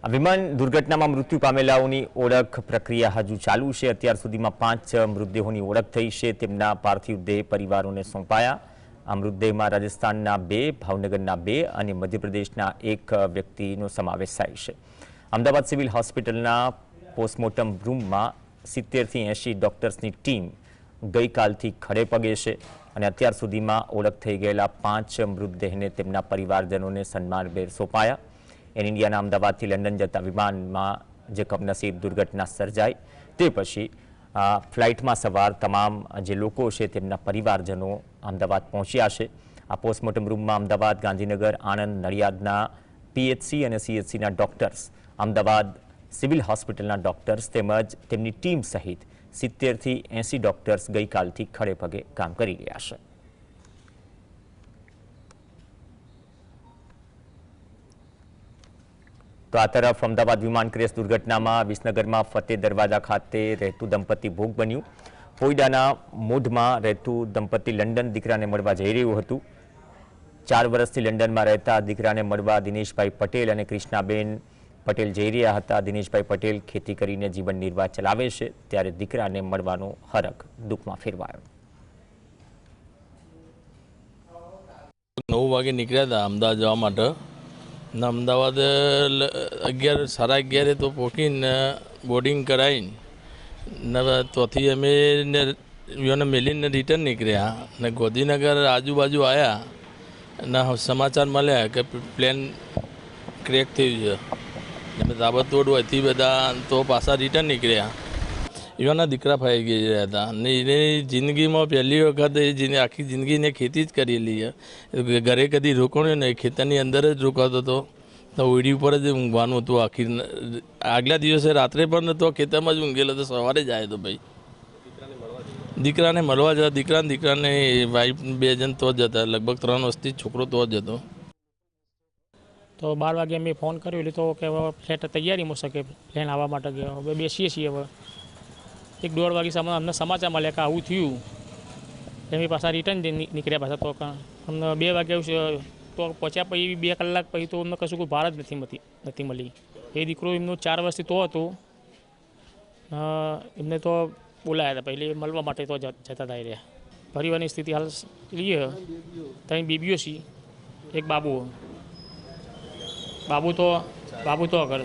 विमान दुर्घटनामां मृत्यु पामेलाओनी ओळख प्रक्रिया हजू चालू छे। अत्यार सुधीमां 5 मृतदेहोनी ओळख थई छे। तेमना पार्थिव देह परिवारोने सोंपाया। आ मृतदेहमां राजस्थानना 2, भावनगरना 2 અને મધ્યપ્રદેશના 1 વ્યક્તિનો સમાવેશ થાય છે। અમદાવાદ સિવિલ હોસ્પિટલના પોસ્ટમોર્ટમ રૂમમાં 70 થી 80 ડોક્ટર્સની ટીમ ગઈકાલથી ખડે પગે છે અને અત્યાર સુધીમાં ઓળખ થઈ ગયેલા 5 મૃતદેહને તેમના પરિવારજનોને સન્માનભેર સોંપાયા। એર ઇન્ડિયાના અમદાવાદથી લંડન જતા વિમાનમાં જે કમનસીબ દુર્ઘટના સર્જાઈ તે પછી ફ્લાઇટમાં સવાર તમામ જે લોકો છે તેમના પરિવારજનો અમદાવાદ પહોંચ્યા છે। આ પોસ્ટમોર્ટમ રૂમમાં અમદાવાદ, ગાંધીનગર, આણંદ, નડિયાદના પીએચસી અને સીએચસીના ડોક્ટર્સ, અમદાવાદ સિવિલ હોસ્પિટલના ડોક્ટર્સ તેમજ તેમની ટીમ સહિત 70 થી 80 ડોક્ટર્સ ગઈકાલથી ખડે પગે કામ કરી રહ્યા છે। तो आ तरफ अमदावाद विमान क्रेश दुर्घटना में विसनगर में फतेह दरवाजा खाते रहतु दंपति भोग बन्यु। फोयडाना मोढ में रहतु दंपति लंडन दीकरा ने मळवा जई रह्युं हतुं। 4 वर्षथी लंडन में रहता दीकरा ने मळवा दिनेशभाई पटेल और कृष्णाबेन पटेल जई रह्या हता। दिनेशभाई पटेल खेती करीने जीवन निर्वाह चलावे छे त्यारे दीकरा ने मळवानो हरख दुख में फेरवायो। 9 वागे निकळ्या था अमदावाद जवा माटे। अमदावाद 11 साढ़ा 11 तो पहुँचीने बोर्डिंग कराई तो अमे ने मिलीने रिटर्न निकलिया ने गांधीनगर आजूबाजू आया ने समाचार मळ्या कि प्लेन क्रेक थयुं छे। ताबड़तोड़ वही बधा तो पासा रिटर्न निकलिया। एना दीकरा फई गया था ने जिंदगी में पहली वखत आखी जिंदगी ने खेती ज करेली है। घरे कदी रोकणो नहीं, खेतरनी अंदर ज रोकातो तो ओडी पर ज ऊँघवानुं हतुं। आखी आगला दिवसे रात्रे पण तो खेतर में ज ऊँघेलो तो सवारे जाए तो भाई दीकरा ने मळवा जता। दीकरा ने वाइफ 2 जण तो ज हता, लगभग 3 वर्षथी छोकरो तो ज हतो। तो 12 वागे अमे फोन कर्यो तो कि फ्लेट तैयारी में सके प्लेन आवा माटे गयो। हवे बेसीए छीए। हवे 1-1.5 वागे समय अમને સમાચાર મળ્યા કે આવું થયું। એમની પાછા રિટર્ન નીકળ્યા પાછા તો અમને 2 વાગે તો પહોંચ્યા પછી 2 કલાક પછી તો અમને કશું કોઈ ભાર જ નથી મળી। એ દીકરો એમનો 4 વર્ષથી તો હતો એમને તો બોલાયા હતા પહેલી મળવા માટે તો જતા હતા રહ્યા। પરિવારની સ્થિતિ હાલ લઈએ 3 બેબીઓ છે, 1 બાબુ તો ઘર